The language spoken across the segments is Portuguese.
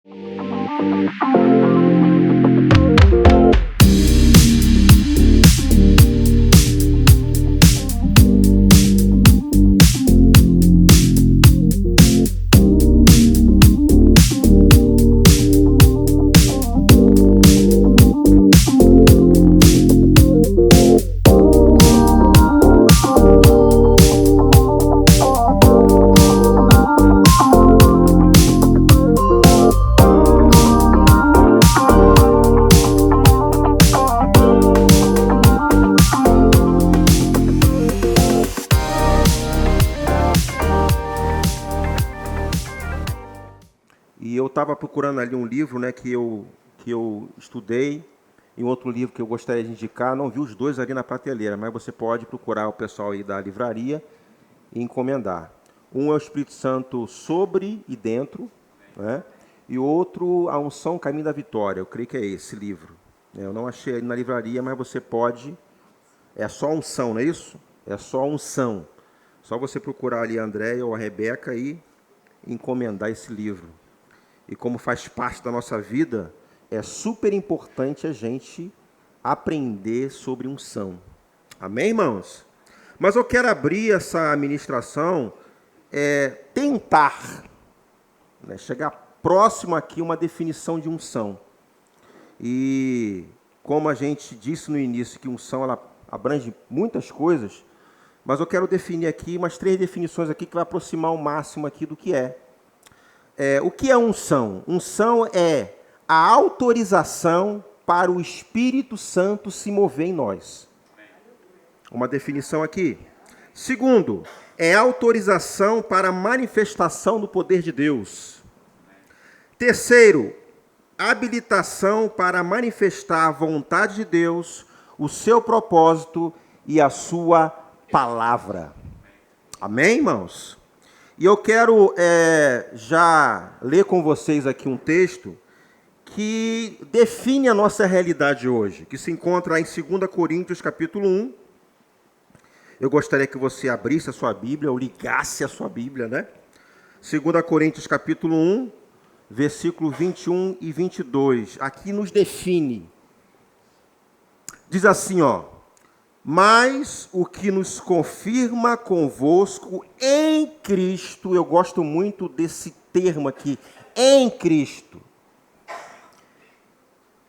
E eu estava procurando ali um livro, né, que eu estudei, e outro livro que eu gostaria de indicar. Não vi os dois ali na prateleira, mas você pode procurar o pessoal aí da livraria e encomendar. Um é o Espírito Santo sobre e dentro, né, e outro, A Unção, Caminho da Vitória. Eu creio que é esse livro. Eu não achei ele na livraria, mas você pode. É só unção, não é isso? É só unção. Só você procurar ali a Andréia ou a Rebeca e encomendar esse livro. E como faz parte da nossa vida, é super importante a gente aprender sobre unção. Amém, irmãos? Mas eu quero abrir essa ministração, tentar, né, chegar próximo aqui uma definição de unção. E como a gente disse no início, que unção ela abrange muitas coisas, mas eu quero definir aqui umas 3 definições aqui que vai aproximar o máximo aqui do que é. O que é unção? Unção é a autorização para o Espírito Santo se mover em nós. Uma definição aqui. Segundo, é autorização para a manifestação do poder de Deus. Terceiro, habilitação para manifestar a vontade de Deus, o seu propósito e a sua palavra. Amém, irmãos? E eu quero já ler com vocês aqui um texto que define a nossa realidade hoje, que se encontra em 2 Coríntios, capítulo 1. Eu gostaria que você abrisse a sua Bíblia, ou ligasse a sua Bíblia, né? 2 Coríntios, capítulo 1, versículos 21 e 22. Aqui nos define. Diz assim, ó. Mas o que nos confirma convosco em Cristo, eu gosto muito desse termo aqui, em Cristo.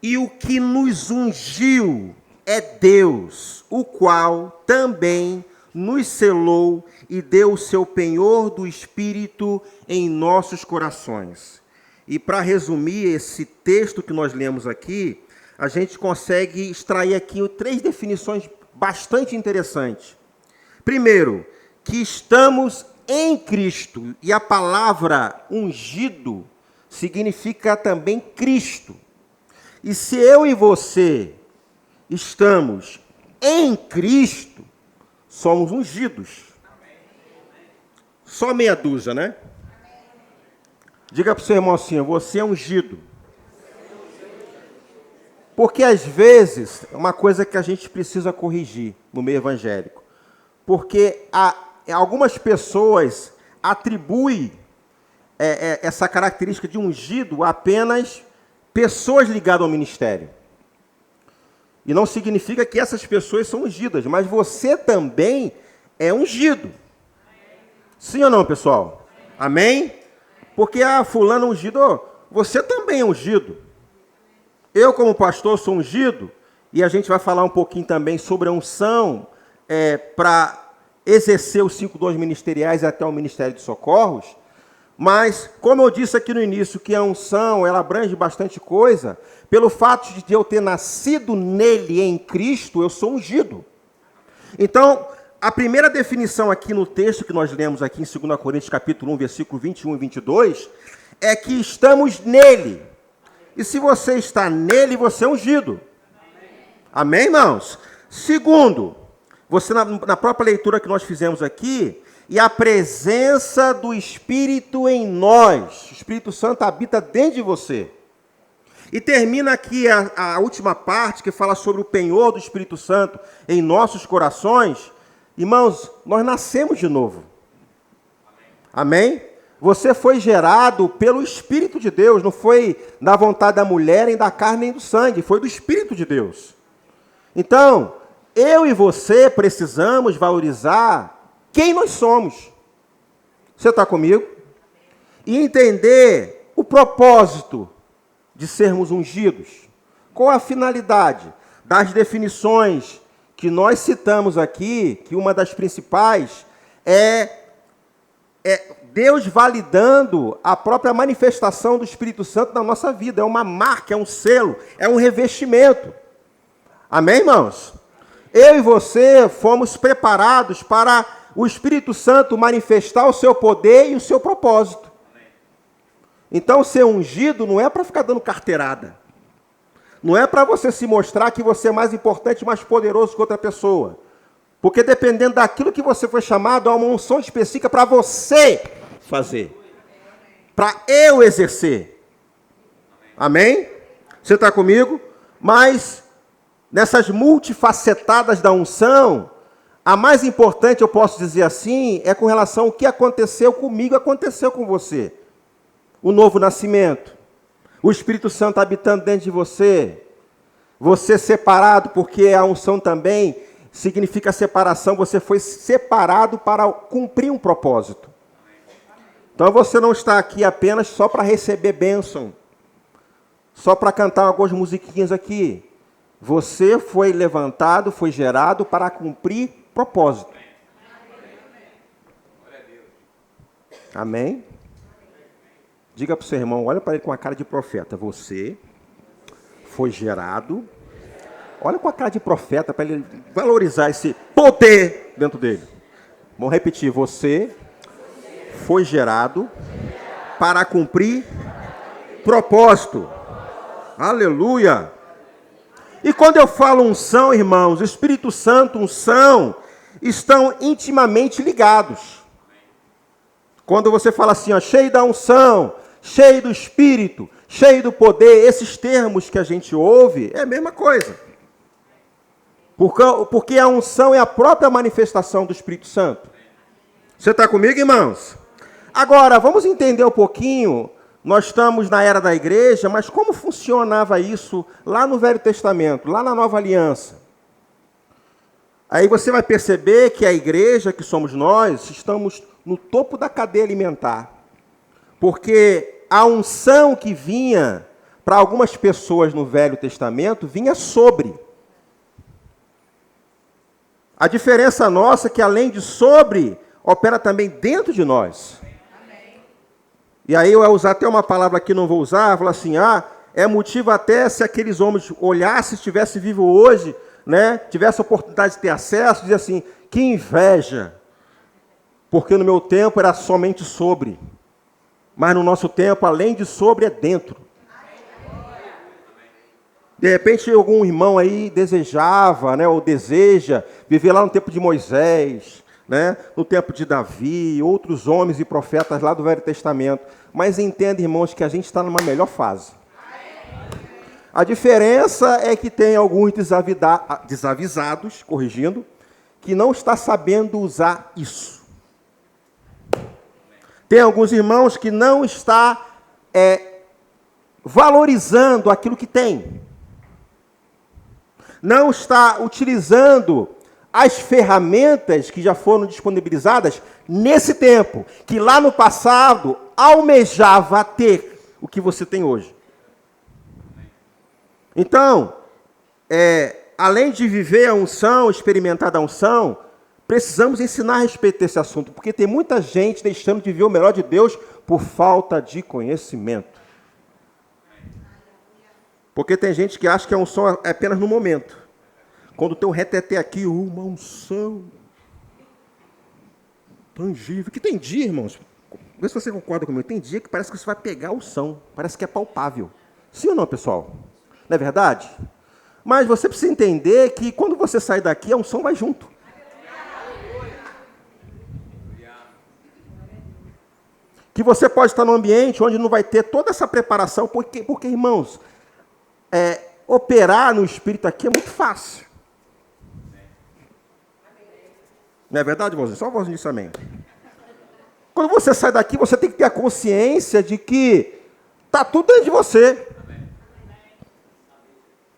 E o que nos ungiu é Deus, o qual também nos selou e deu o seu penhor do Espírito em nossos corações. E para resumir esse texto que nós lemos aqui, a gente consegue extrair aqui 3 definições bastante interessante. Primeiro, que estamos em Cristo, e a palavra ungido significa também Cristo. E se eu e você estamos em Cristo, somos ungidos. Só meia dúzia, né? Diga para o seu irmão assim, você é ungido. Porque, às vezes, é uma coisa que a gente precisa corrigir no meio evangélico. Porque algumas pessoas atribuem essa característica de ungido a apenas pessoas ligadas ao ministério. E não significa que essas pessoas são ungidas, mas você também é ungido. Sim ou não, pessoal? Amém? Porque, fulano é ungido, você também é ungido. Eu, como pastor, sou ungido, e a gente vai falar um pouquinho também sobre a unção para exercer os 5 dons ministeriais até o Ministério de Socorros. Mas, como eu disse aqui no início, que a unção, ela abrange bastante coisa, pelo fato de eu ter nascido nele, em Cristo, eu sou ungido. Então, a primeira definição aqui no texto que nós lemos aqui em 2 Coríntios, capítulo 1, versículo 21 e 22, é que estamos nele. E se você está nele, você é ungido. Amém, irmãos? Segundo, você na própria leitura que nós fizemos aqui, e a presença do Espírito em nós. O Espírito Santo habita dentro de você. E termina aqui a última parte, que fala sobre o penhor do Espírito Santo em nossos corações. Irmãos, nós nascemos de novo. Amém? Você foi gerado pelo Espírito de Deus, não foi da vontade da mulher, nem da carne, nem do sangue, foi do Espírito de Deus. Então, eu e você precisamos valorizar quem nós somos. Você está comigo? E entender o propósito de sermos ungidos. Qual a finalidade das definições que nós citamos aqui, que uma das principais é Deus validando a própria manifestação do Espírito Santo na nossa vida. É uma marca, é um selo, é um revestimento. Amém, irmãos? Eu e você fomos preparados para o Espírito Santo manifestar o seu poder e o seu propósito. Então, ser ungido não é para ficar dando carteirada. Não é para você se mostrar que você é mais importante, mais poderoso que outra pessoa. Porque dependendo daquilo que você foi chamado, há uma unção específica para você fazer. Para eu exercer. Amém? Você está comigo? Mas, nessas multifacetadas da unção, a mais importante, eu posso dizer assim, é com relação ao que aconteceu comigo, aconteceu com você. O novo nascimento. O Espírito Santo habitando dentro de você. Você separado, porque a unção também significa separação. Você foi separado para cumprir um propósito. Então você não está aqui apenas só para receber bênção. Só para cantar algumas musiquinhas aqui. Você foi levantado, foi gerado para cumprir propósito. Amém? Diga para o seu irmão, olha para ele com a cara de profeta. Você foi gerado. Olha com a cara de profeta para ele valorizar esse poder dentro dele. Vamos repetir. Você foi gerado para cumprir propósito. Aleluia. E quando eu falo unção, irmãos, Espírito Santo, unção, estão intimamente ligados. Quando você fala assim, ó, cheio da unção, cheio do Espírito, cheio do poder, esses termos que a gente ouve, é a mesma coisa. Porque a unção é a própria manifestação do Espírito Santo. Você está comigo, irmãos? Agora, vamos entender um pouquinho. Nós estamos na era da igreja, mas como funcionava isso lá no Velho Testamento, lá na Nova Aliança? Aí você vai perceber que a igreja, que somos nós, estamos no topo da cadeia alimentar. Porque a unção que vinha para algumas pessoas no Velho Testamento vinha sobre. A diferença nossa é que, além de sobre, opera também dentro de nós. E aí eu vou usar até uma palavra que não vou usar, falar assim, é motivo até se aqueles homens olhassem, se estivesse vivo hoje, né, tivesse a oportunidade de ter acesso, dizer assim, que inveja, porque no meu tempo era somente sobre, mas no nosso tempo, além de sobre, é dentro. De repente, algum irmão aí desejava, né, ou deseja viver lá no tempo de Moisés, né, no tempo de Davi, outros homens e profetas lá do Velho Testamento. Mas entenda, irmãos, que a gente está numa melhor fase. A diferença é que tem alguns desavisados, corrigindo, que não está sabendo usar isso. Tem alguns irmãos que não está valorizando aquilo que tem. Não está utilizando as ferramentas que já foram disponibilizadas nesse tempo, que lá no passado almejava ter o que você tem hoje. Então, além de viver a unção, experimentar a unção, precisamos ensinar a respeito desse assunto, porque tem muita gente deixando de ver o melhor de Deus por falta de conhecimento. Porque tem gente que acha que a unção é apenas no momento. Quando tem um reteté aqui, uma unção tangível. Que tem dia, irmãos, vê se você concorda comigo, tem dia que parece que você vai pegar a unção, parece que é palpável. Sim ou não, pessoal? Não é verdade? Mas você precisa entender que quando você sai daqui, a unção vai junto. Que você pode estar num ambiente onde não vai ter toda essa preparação, porque irmãos, operar no Espírito aqui é muito fácil. Não é verdade, vozinho? Só a vozinha disse amém. Quando você sai daqui, você tem que ter a consciência de que está tudo dentro de você.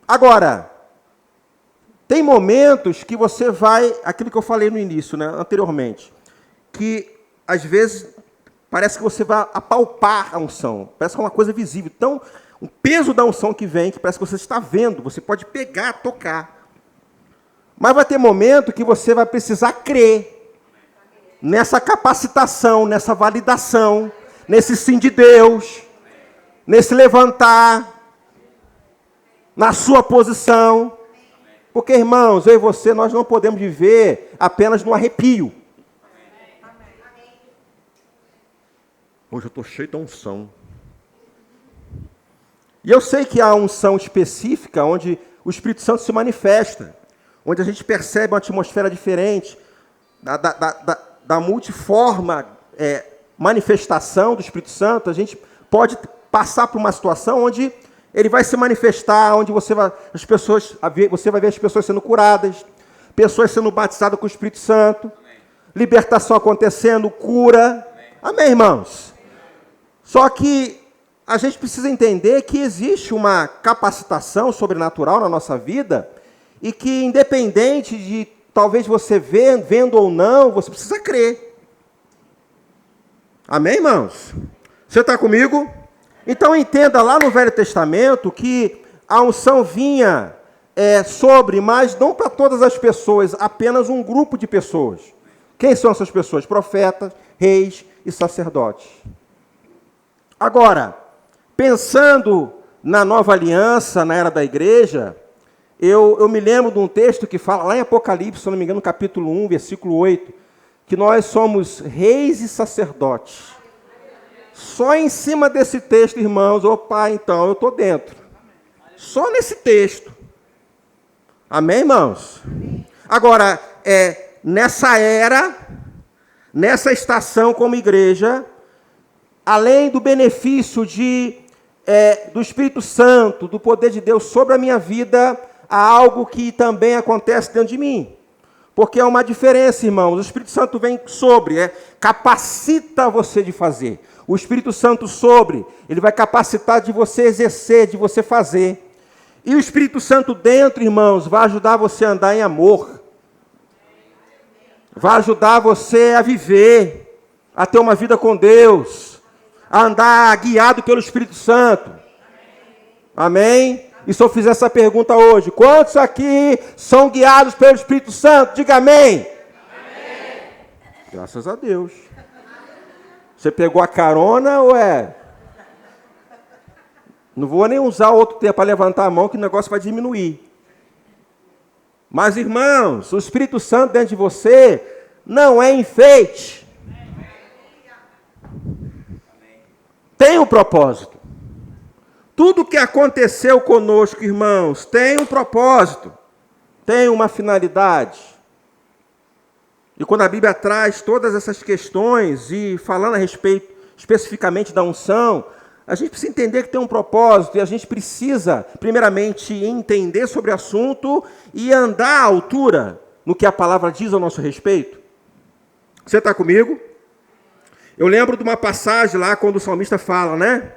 Agora, tem momentos que você vai, aquilo que eu falei no início, né, anteriormente, que às vezes parece que você vai apalpar a unção, parece que é uma coisa visível. Então, o peso da unção que vem, que parece que você está vendo, você pode pegar, tocar. Mas vai ter momento que você vai precisar crer nessa capacitação, nessa validação, nesse sim de Deus, nesse levantar, na sua posição. Porque, irmãos, eu e você, nós não podemos viver apenas no arrepio. Hoje eu estou cheio de unção. E eu sei que há unção específica onde o Espírito Santo se manifesta, onde a gente percebe uma atmosfera diferente, da multiforme manifestação do Espírito Santo. A gente pode passar por uma situação onde ele vai se manifestar, onde você vai ver as pessoas sendo curadas, pessoas sendo batizadas com o Espírito Santo, libertação acontecendo, cura. Amém, irmãos? Só que a gente precisa entender que existe uma capacitação sobrenatural na nossa vida e que, independente de talvez você vendo ou não, você precisa crer. Amém, irmãos? Você está comigo? Então entenda lá no Velho Testamento que a unção vinha sobre, mas não para todas as pessoas, apenas um grupo de pessoas. Quem são essas pessoas? Profetas, reis e sacerdotes. Agora, pensando na nova aliança, na era da igreja, eu me lembro de um texto que fala, lá em Apocalipse, se não me engano, no capítulo 1, versículo 8, que nós somos reis e sacerdotes. Só em cima desse texto, irmãos, então eu estou dentro. Só nesse texto. Amém, irmãos? Agora, nessa era, nessa estação como igreja, além do benefício do Espírito Santo, do poder de Deus sobre a minha vida, há algo que também acontece dentro de mim. Porque há uma diferença, irmãos. O Espírito Santo vem capacita você de fazer. O Espírito Santo ele vai capacitar de você exercer, de você fazer. E o Espírito Santo dentro, irmãos, vai ajudar você a andar em amor. Vai ajudar você a viver, a ter uma vida com Deus, a andar guiado pelo Espírito Santo. Amém? E se eu fizer essa pergunta hoje, quantos aqui são guiados pelo Espírito Santo? Diga amém. Amém. Graças a Deus. Você pegou a carona ou Não vou nem usar outro tempo para levantar a mão, que o negócio vai diminuir. Mas, irmãos, o Espírito Santo dentro de você não é enfeite. Tem um propósito. Tudo que aconteceu conosco, irmãos, tem um propósito. Tem uma finalidade. E quando a Bíblia traz todas essas questões, e falando a respeito especificamente da unção, a gente precisa entender que tem um propósito, e a gente precisa, primeiramente, entender sobre o assunto e andar à altura no que a palavra diz ao nosso respeito. Você está comigo? Eu lembro de uma passagem lá, quando o salmista fala, né?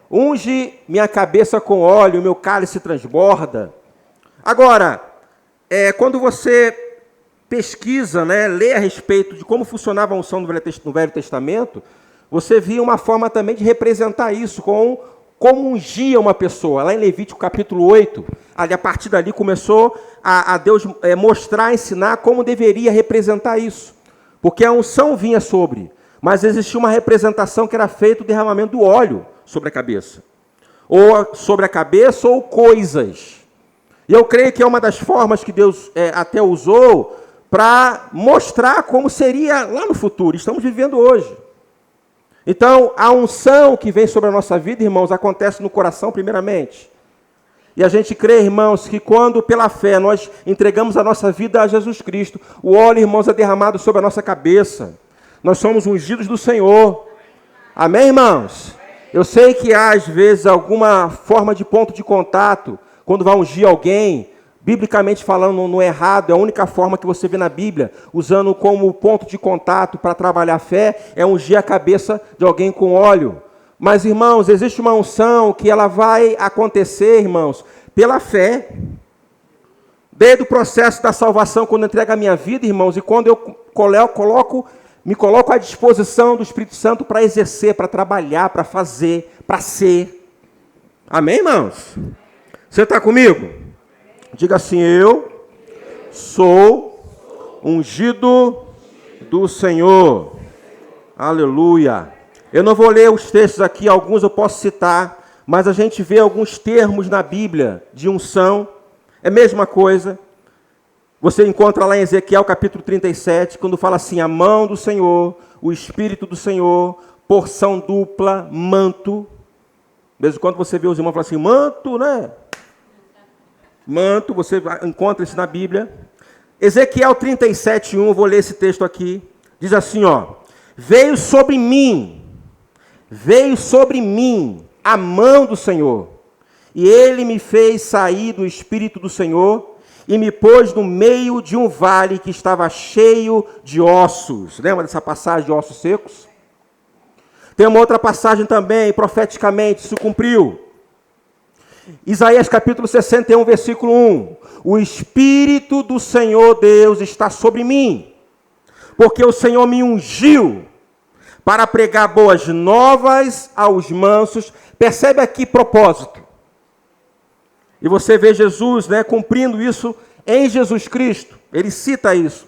Unge minha cabeça com óleo, meu cálice transborda. Agora, quando você pesquisa, né, lê a respeito de como funcionava a unção no Velho Testamento, você via uma forma também de representar isso, como ungia uma pessoa. Lá em Levítico capítulo 8, a partir dali começou a Deus mostrar, ensinar como deveria representar isso. Porque a unção vinha mas existia uma representação que era feito o derramamento do óleo sobre a cabeça. Ou sobre a cabeça ou coisas. E eu creio que é uma das formas que Deus até usou para mostrar como seria lá no futuro. Estamos vivendo hoje. Então, a unção que vem sobre a nossa vida, irmãos, acontece no coração primeiramente. E a gente crê, irmãos, que quando pela fé nós entregamos a nossa vida a Jesus Cristo, o óleo, irmãos, é derramado sobre a nossa cabeça. Nós somos ungidos do Senhor. Amém, irmãos? Eu sei que há, às vezes, alguma forma de ponto de contato, quando vai ungir alguém, Biblicamente falando, não é errado, é a única forma que você vê na Bíblia, usando como ponto de contato para trabalhar a fé, é ungir a cabeça de alguém com óleo. Mas, irmãos, existe uma unção que ela vai acontecer, irmãos, pela fé. Desde o processo da salvação, quando eu entrego a minha vida, irmãos, e quando eu me coloco à disposição do Espírito Santo para exercer, para trabalhar, para fazer, para ser. Amém, irmãos? Você está comigo? Diga assim: eu sou ungido do Senhor. Aleluia. Eu não vou ler os textos aqui, alguns eu posso citar, mas a gente vê alguns termos na Bíblia de unção. É a mesma coisa. Você encontra lá em Ezequiel capítulo 37, quando fala assim: a mão do Senhor, o Espírito do Senhor, porção dupla, manto. De vez em quando você vê os irmãos falando assim: manto, né? Manto, você encontra isso na Bíblia. Ezequiel 37:1, vou ler esse texto aqui. Diz assim, ó: veio sobre mim a mão do Senhor, e ele me fez sair do Espírito do Senhor, e me pôs no meio de um vale que estava cheio de ossos. Lembra dessa passagem de ossos secos? Tem uma outra passagem também, profeticamente, isso cumpriu. Isaías capítulo 61, versículo 1. O Espírito do Senhor Deus está sobre mim, porque o Senhor me ungiu para pregar boas novas aos mansos. Percebe aqui propósito. E você vê Jesus, né, cumprindo isso em Jesus Cristo. Ele cita isso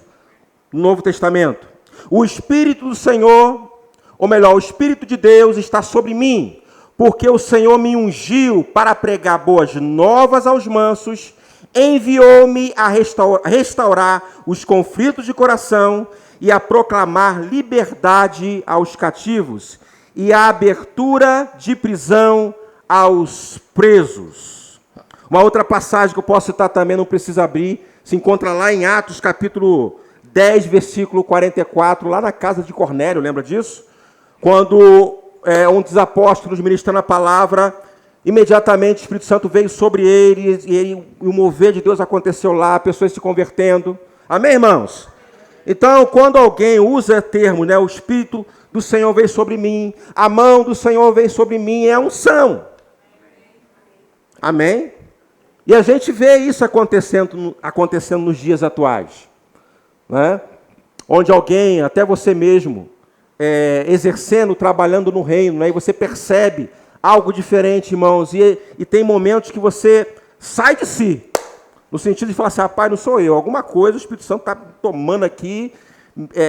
no Novo Testamento. O Espírito do Senhor, ou melhor, o Espírito de Deus está sobre mim, porque o Senhor me ungiu para pregar boas novas aos mansos, enviou-me a restaurar os conflitos de coração e a proclamar liberdade aos cativos e a abertura de prisão aos presos. Uma outra passagem que eu posso citar também, não precisa abrir, se encontra lá em Atos capítulo 10, versículo 44, lá na casa de Cornélio, lembra disso? Quando um dos apóstolos ministrando a palavra, imediatamente o Espírito Santo veio sobre ele, e o mover de Deus aconteceu lá, pessoas se convertendo. Amém, irmãos? Então, quando alguém usa termo, né, o Espírito do Senhor veio sobre mim, a mão do Senhor veio sobre mim, é unção. Amém? E a gente vê isso acontecendo nos dias atuais, né? Onde alguém, até você mesmo, exercendo, trabalhando no reino, né? E você percebe algo diferente, irmãos, e tem momentos que você sai de si, no sentido de falar assim: rapaz, não sou eu, alguma coisa o Espírito Santo está tomando aqui,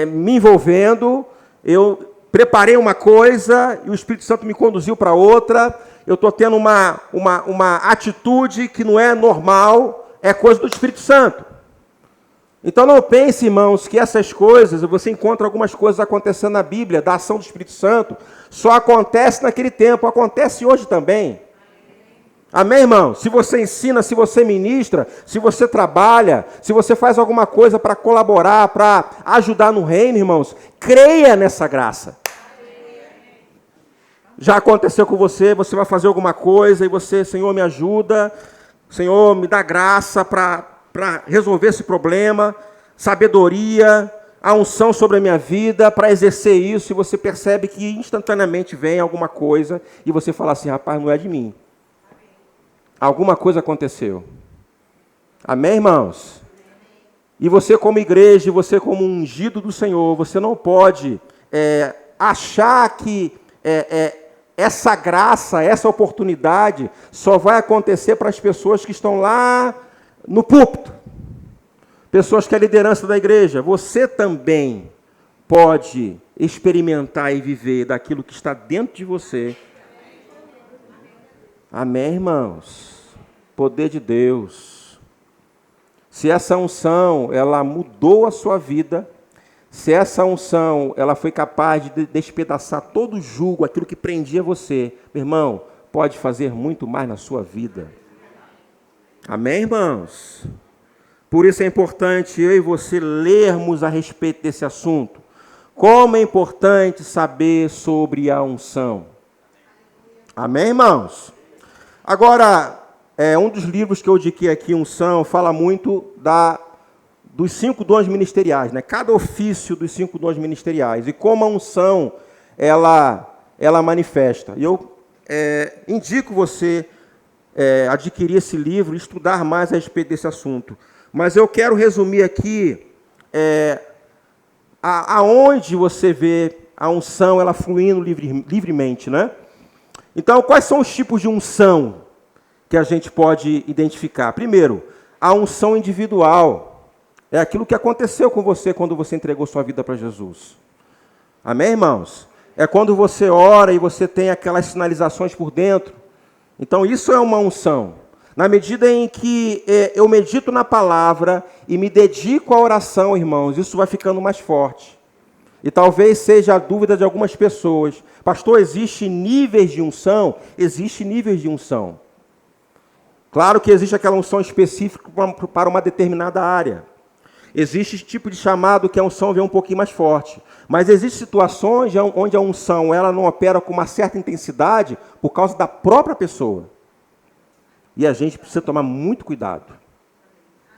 me envolvendo, eu preparei uma coisa e o Espírito Santo me conduziu para outra, eu estou tendo uma atitude que não é normal, é coisa do Espírito Santo. Então não pense, irmãos, que essas coisas, você encontra algumas coisas acontecendo na Bíblia, da ação do Espírito Santo, só acontece naquele tempo, acontece hoje também. Amém, irmão? Se você ensina, se você ministra, se você trabalha, se você faz alguma coisa para colaborar, para ajudar no reino, irmãos, creia nessa graça. Já aconteceu com você, você vai fazer alguma coisa e você: Senhor, me ajuda, Senhor, me dá graça para resolver esse problema, sabedoria, a unção sobre a minha vida para exercer isso, e você percebe que instantaneamente vem alguma coisa e você fala assim: rapaz, não é de mim. Alguma coisa aconteceu. Amém, irmãos? E você como igreja, você como ungido do Senhor, você não pode achar que essa graça, essa oportunidade só vai acontecer para as pessoas que estão lá no púlpito. Pessoas que é a liderança da igreja. Você também pode experimentar e viver daquilo que está dentro de você. Amém, irmãos? Poder de Deus. Se essa unção, ela mudou a sua vida, se essa unção, ela foi capaz de despedaçar todo o jugo, aquilo que prendia você, meu irmão, pode fazer muito mais na sua vida. Amém, irmãos? Por isso é importante eu e você lermos a respeito desse assunto. Como é importante saber sobre a unção. Amém, irmãos? Agora, um dos livros que eu indiquei aqui, Unção, fala muito dos 5 dons ministeriais, né? Cada ofício dos 5 dons ministeriais. E como a unção, ela manifesta. E eu indico você adquirir esse livro e estudar mais a respeito desse assunto. Mas eu quero resumir aqui aonde você vê a unção ela fluindo livremente, né? Então, quais são os tipos de unção que a gente pode identificar? Primeiro, a unção individual. É aquilo que aconteceu com você quando você entregou sua vida para Jesus. Amém, irmãos? É quando você ora e você tem aquelas sinalizações por dentro. Então, isso é uma unção. Na medida em que eu medito na palavra e me dedico à oração, irmãos, isso vai ficando mais forte. E talvez seja a dúvida de algumas pessoas. Pastor, existe níveis de unção? Existe níveis de unção. Claro que existe aquela unção específica para uma determinada área. Existe esse tipo de chamado que a unção vem um pouquinho mais forte. Mas existem situações onde a unção ela não opera com uma certa intensidade por causa da própria pessoa. E a gente precisa tomar muito cuidado.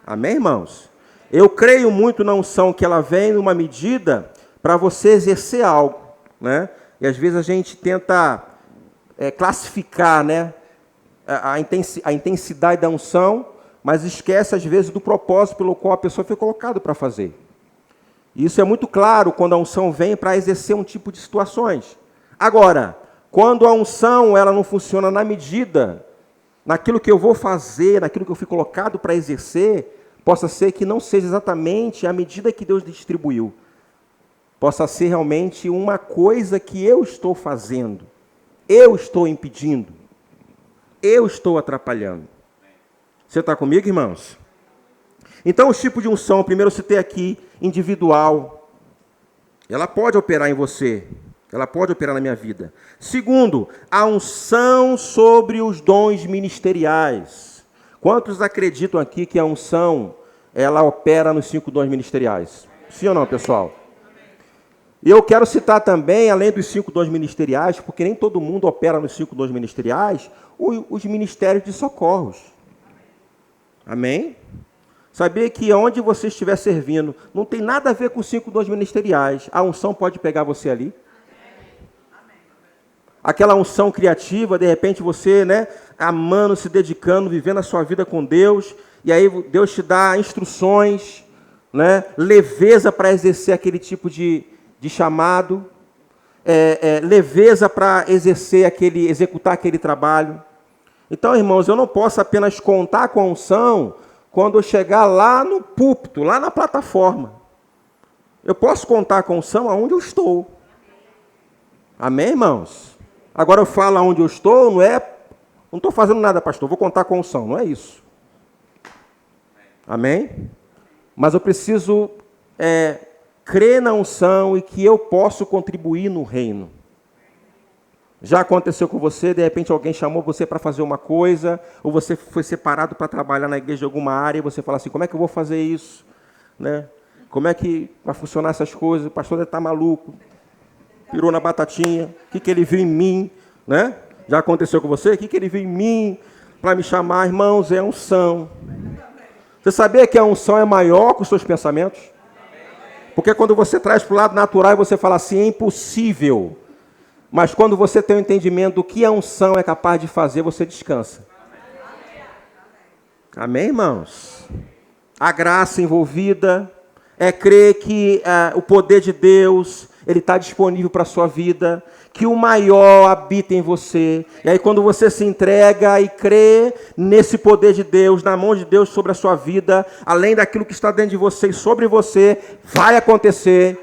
Amém, irmãos? Eu creio muito na unção que ela vem numa medida para você exercer algo, né? E às vezes a gente tenta classificar, né, a intensidade da unção, mas esquece às vezes do propósito pelo qual a pessoa foi colocada para fazer. E isso é muito claro quando a unção vem para exercer um tipo de situações. Agora, quando a unção ela não funciona na medida, naquilo que eu vou fazer, naquilo que eu fui colocado para exercer, possa ser que não seja exatamente a medida que Deus distribuiu. Possa ser realmente uma coisa que eu estou fazendo, eu estou impedindo, eu estou atrapalhando. Você está comigo, irmãos? Então, os tipos de unção, primeiro eu citei aqui, individual. Ela pode operar em você, ela pode operar na minha vida. Segundo, a unção sobre os dons ministeriais. Quantos acreditam aqui que a unção, ela opera nos 5 dons ministeriais? Sim ou não, pessoal? E eu quero citar também, além dos 5 dons ministeriais, porque nem todo mundo opera nos 5 dons ministeriais, os ministérios de socorros. Amém? Sabia que onde você estiver servindo, não tem nada a ver com os 5 dons ministeriais. A unção pode pegar você ali. Aquela unção criativa, de repente você, né, amando, se dedicando, vivendo a sua vida com Deus, e aí Deus te dá instruções, né, leveza para exercer aquele tipo de chamado, leveza para executar aquele trabalho. Então, irmãos, eu não posso apenas contar com a unção quando eu chegar lá no púlpito, lá na plataforma. Eu posso contar com a unção aonde eu estou. Amém, irmãos? Agora eu falo aonde eu estou, não estou fazendo nada, pastor, vou contar com a unção, não é isso. Amém? Mas eu preciso crer na unção e que eu posso contribuir no reino. Já aconteceu com você, de repente alguém chamou você para fazer uma coisa, ou você foi separado para trabalhar na igreja de alguma área, e você fala assim, como é que eu vou fazer isso? Né? Como é que vai funcionar essas coisas? O pastor deve estar maluco, pirou na batatinha, o que ele viu em mim? Né? Já aconteceu com você? O que ele viu em mim para me chamar? Irmãos, é unção. Você sabia que a unção é maior que os seus pensamentos? Porque quando você traz para o lado natural e você fala assim, é impossível. Mas quando você tem o entendimento do que a unção é capaz de fazer, você descansa. Amém, irmãos? A graça envolvida é crer que o poder de Deus, ele está disponível para a sua vida, que o maior habita em você. E aí quando você se entrega e crê nesse poder de Deus, na mão de Deus sobre a sua vida, além daquilo que está dentro de você e sobre você, vai acontecer,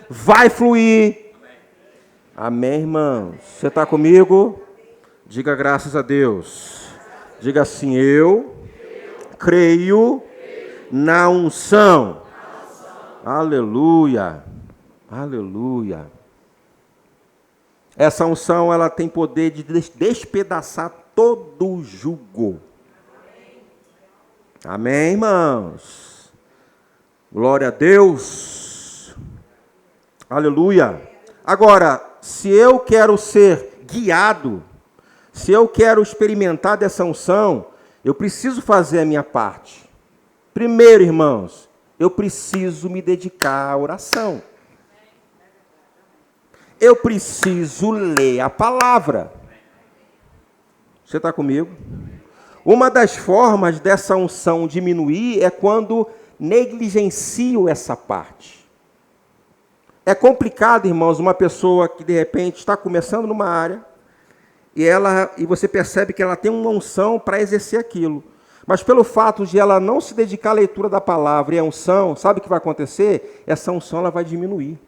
vai fluir. Amém, irmãos? Você está comigo? Diga graças a Deus. Diga assim, eu creio na unção. Aleluia. Aleluia. Essa unção, ela tem poder de despedaçar todo o jugo. Amém, irmãos? Glória a Deus. Aleluia. Agora, se eu quero ser guiado, se eu quero experimentar dessa unção, Eu preciso fazer a minha parte. Primeiro, irmãos, eu preciso me dedicar à oração. Eu preciso ler a palavra. Você está comigo? Uma das formas dessa unção diminuir é quando negligencio essa parte. É complicado, irmãos, uma pessoa que de repente está começando numa área e você percebe que ela tem uma unção para exercer aquilo. Mas pelo fato de ela não se dedicar à leitura da palavra e à unção, sabe o que vai acontecer? Essa unção ela vai diminuir.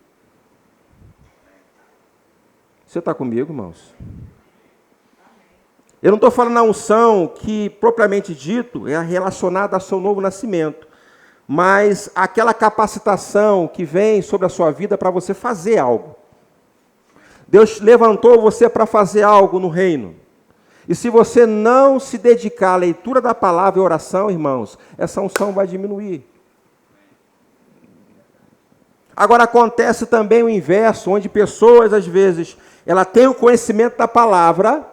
Você está comigo, irmãos? Eu não estou falando na unção que, propriamente dito, é relacionada ao seu novo nascimento, mas aquela capacitação que vem sobre a sua vida para você fazer algo. Deus levantou você para fazer algo no reino. E se você não se dedicar à leitura da palavra e oração, irmãos, essa unção vai diminuir. Agora acontece também o inverso, onde pessoas, às vezes, ela tem o conhecimento da palavra,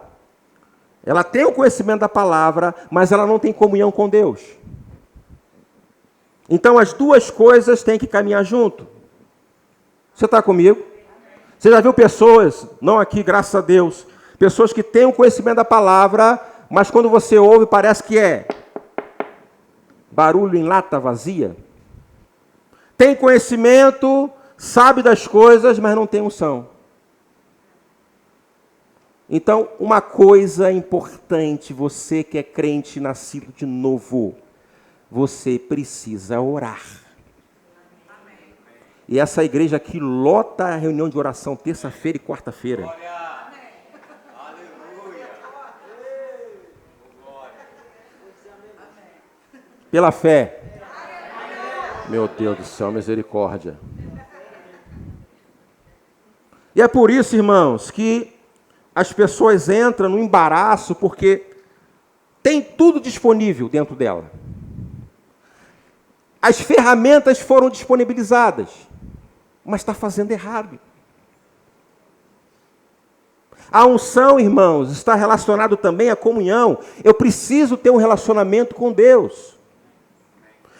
mas ela não tem comunhão com Deus. Então as duas coisas têm que caminhar junto. Você está comigo? Você já viu pessoas, não aqui, graças a Deus, pessoas que têm o conhecimento da palavra, mas quando você ouve parece que é barulho em lata vazia? Tem conhecimento, sabe das coisas, mas não tem unção. Então, uma coisa importante, você que é crente nascido de novo, você precisa orar. E essa igreja aqui lota a reunião de oração terça-feira e quarta-feira. Pela fé. Meu Deus do céu, misericórdia. E é por isso, irmãos, que as pessoas entram no embaraço porque tem tudo disponível dentro dela. As ferramentas foram disponibilizadas, mas está fazendo errado. A unção, irmãos, está relacionado também à comunhão. Eu preciso ter um relacionamento com Deus.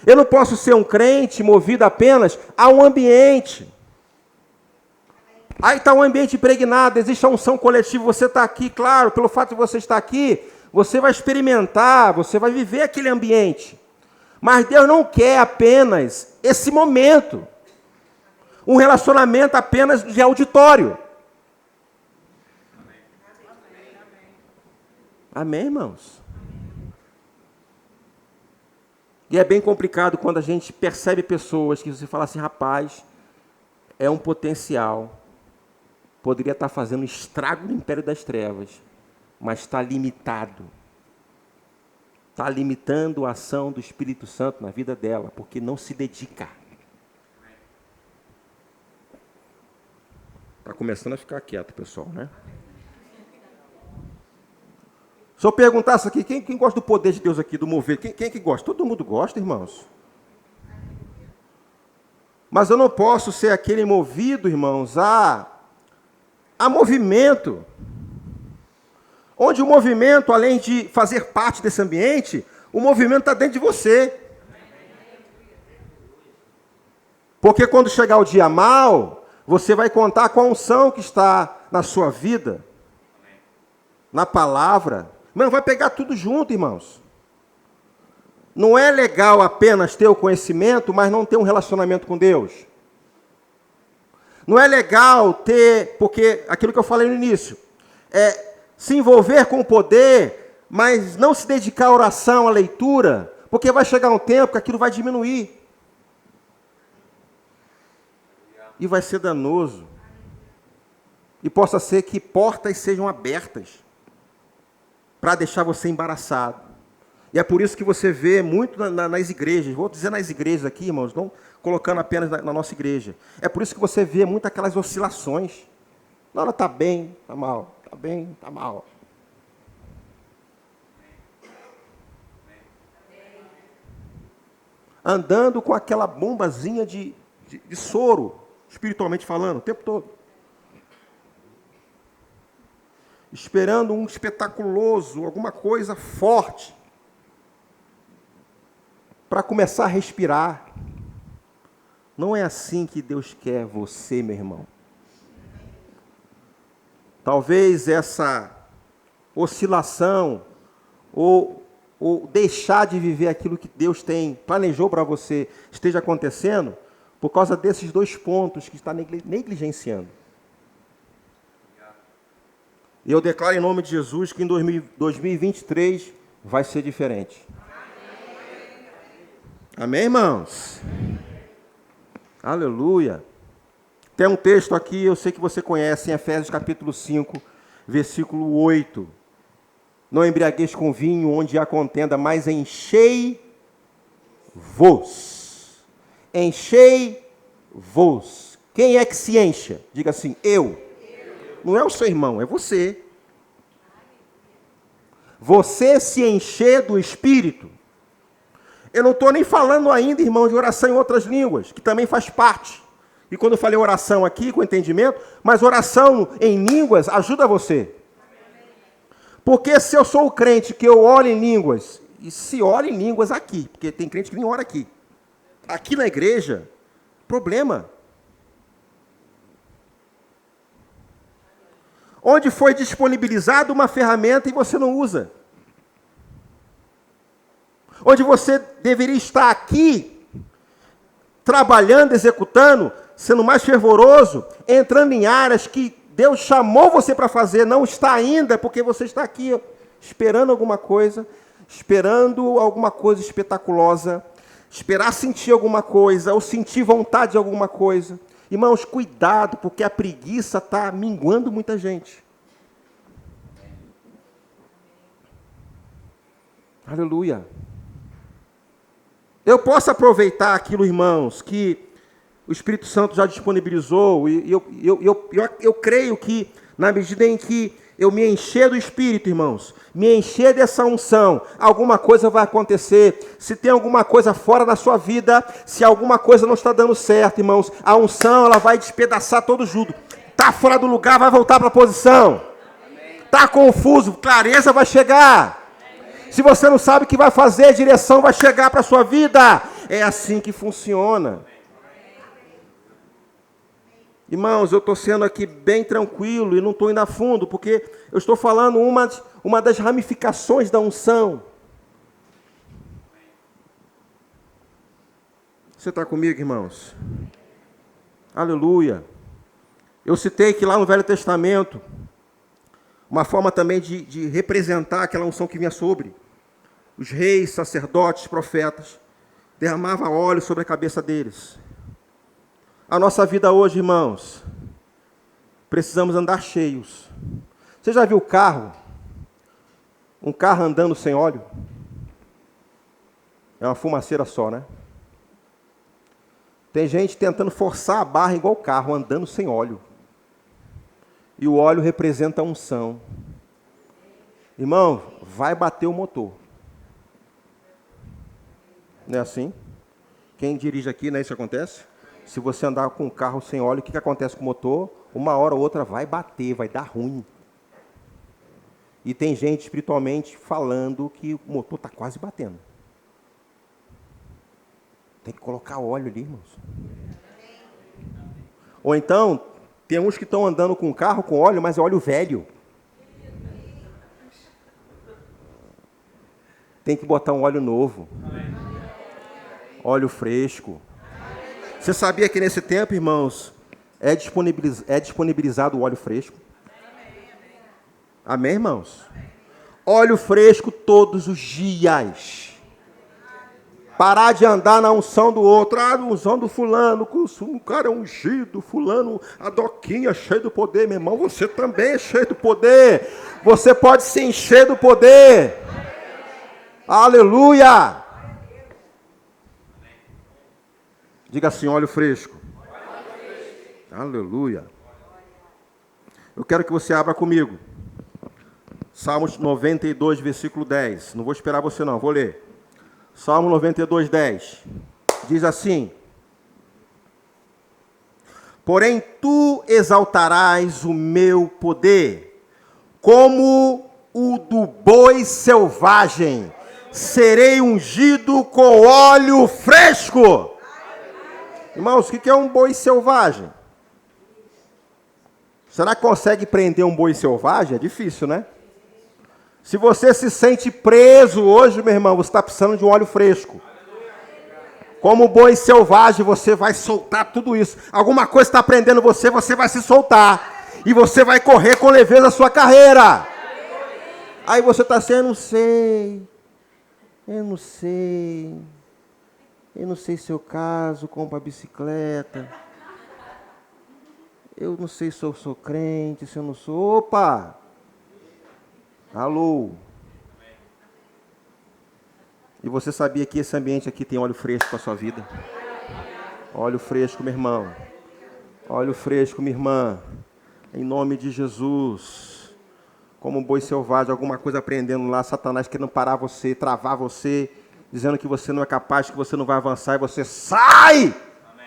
Eu não posso ser um crente movido apenas a um ambiente. Aí está um ambiente impregnado, existe a unção coletiva, você está aqui, claro, pelo fato de você estar aqui, você vai experimentar, você vai viver aquele ambiente. Mas Deus não quer apenas esse momento, um relacionamento apenas de auditório. Amém, irmãos? E é bem complicado quando a gente percebe pessoas que você fala assim, rapaz, é um potencial, poderia estar fazendo estrago no império das trevas, mas está limitado. Está limitando a ação do Espírito Santo na vida dela, porque não se dedica. Está começando a ficar quieto, pessoal, né? Se eu perguntasse aqui, quem gosta do poder de Deus aqui, do mover? Quem que gosta? Todo mundo gosta, irmãos. Mas eu não posso ser aquele movido, irmãos, a movimento. Onde o movimento, além de fazer parte desse ambiente, o movimento está dentro de você. Porque quando chegar o dia mau, você vai contar com a unção que está na sua vida, na palavra. Mas vai pegar tudo junto, irmãos. Não é legal apenas ter o conhecimento, mas não ter um relacionamento com Deus. Não é legal ter, porque aquilo que eu falei no início, é se envolver com o poder, mas não se dedicar à oração, à leitura, porque vai chegar um tempo que aquilo vai diminuir. E vai ser danoso. E possa ser que portas sejam abertas para deixar você embaraçado. E é por isso que você vê muito nas igrejas, vou dizer nas igrejas aqui, irmãos, não colocando apenas na nossa igreja. É por isso que você vê muito aquelas oscilações. Na hora está bem, está mal, está bem, está mal. Andando com aquela bombazinha de soro, espiritualmente falando, o tempo todo. Esperando um espetaculoso, alguma coisa forte. para começar a respirar. Não é assim que Deus quer você, meu irmão. Talvez essa oscilação ou deixar de viver aquilo que Deus planejou para você esteja acontecendo por causa desses dois pontos que está negligenciando. E eu declaro em nome de Jesus que em 2023 vai ser diferente. Amém, irmãos? Aleluia. Tem um texto aqui, eu sei que você conhece, em Efésios capítulo 5, versículo 8. Não embriagueis com vinho, onde há contenda, mas enchei-vos. Enchei-vos. Quem é que se encha? Diga assim, eu. Não é o seu irmão, é você. Você se encher do Espírito. Eu não estou nem falando ainda, irmão, de oração em outras línguas, que também faz parte. E quando eu falei oração aqui, com entendimento, mas oração em línguas ajuda você. Porque se eu sou o crente que eu oro em línguas, e se ora em línguas aqui, porque tem crente que nem ora aqui. Aqui na igreja, problema. Onde foi disponibilizada uma ferramenta e você não usa. Onde você deveria estar aqui, trabalhando, executando, sendo mais fervoroso, entrando em áreas que Deus chamou você para fazer, não está ainda, porque você está aqui esperando alguma coisa espetaculosa, esperar sentir alguma coisa, ou sentir vontade de alguma coisa. Irmãos, cuidado, porque a preguiça está minguando muita gente. Aleluia. Eu posso aproveitar aquilo, irmãos, que o Espírito Santo já disponibilizou, e eu creio que, na medida em que eu me encher do Espírito, irmãos, me encher dessa unção, alguma coisa vai acontecer. Se tem alguma coisa fora da sua vida, se alguma coisa não está dando certo, irmãos, a unção ela vai despedaçar todo junto. Está fora do lugar, vai voltar para a posição. Está confuso, clareza vai chegar. Se você não sabe o que vai fazer, a direção vai chegar para a sua vida. É assim que funciona. Irmãos, eu estou sendo aqui bem tranquilo e não estou indo a fundo, porque eu estou falando uma das ramificações da unção. Você está comigo, irmãos? Aleluia. Eu citei que lá no Velho Testamento, uma forma também de representar aquela unção que vinha sobre os reis, sacerdotes, profetas, derramava óleo sobre a cabeça deles. A nossa vida hoje, irmãos, precisamos andar cheios. Você já viu o carro? Um carro andando sem óleo? É uma fumaceira só, né? Tem gente tentando forçar a barra igual o carro, andando sem óleo. E o óleo representa a unção. Irmão, vai bater o motor. Não é assim? Quem dirige aqui, não é isso que acontece? Se você andar com um carro sem óleo, o que acontece com o motor? Uma hora ou outra vai bater, vai dar ruim. E tem gente espiritualmente falando que o motor está quase batendo. Tem que colocar óleo ali, irmãos. Ou então, tem uns que estão andando com um carro com óleo, mas é óleo velho. Tem que botar um óleo novo. Óleo fresco. Você sabia que nesse tempo, irmãos, é disponibilizado o óleo fresco? Amém, irmãos? Óleo fresco todos os dias. Parar de andar na unção do outro. Ah, na unção do fulano, o cara é ungido, fulano, a doquinha cheia do poder. Meu irmão, você também é cheio do poder. Você pode se encher do poder. Aleluia! Diga assim, óleo fresco. Aleluia. Eu quero que você abra comigo. Salmos 92, versículo 10. Não vou esperar você não, vou ler. Salmo 92, 10. Diz assim: porém tu exaltarás o meu poder, como o do boi selvagem. serei ungido com óleo fresco. Irmãos, o que é um boi selvagem? Será que consegue prender um boi selvagem? É difícil, né? Se você se sente preso hoje, meu irmão, você está precisando de um óleo fresco. Como boi selvagem, você vai soltar tudo isso. Alguma coisa está prendendo você, você vai se soltar. E você vai correr com leveza a sua carreira. Aí você está assim, eu não sei se eu caso, compro a bicicleta. Eu não sei se eu sou crente, se eu não sou. Opa! Alô? E você sabia que esse ambiente aqui tem óleo fresco para a sua vida? Óleo fresco, meu irmão. Óleo fresco, minha irmã. Em nome de Jesus. Como um boi selvagem, alguma coisa aprendendo lá, Satanás querendo parar você, travar você, dizendo que você não é capaz, que você não vai avançar, e você sai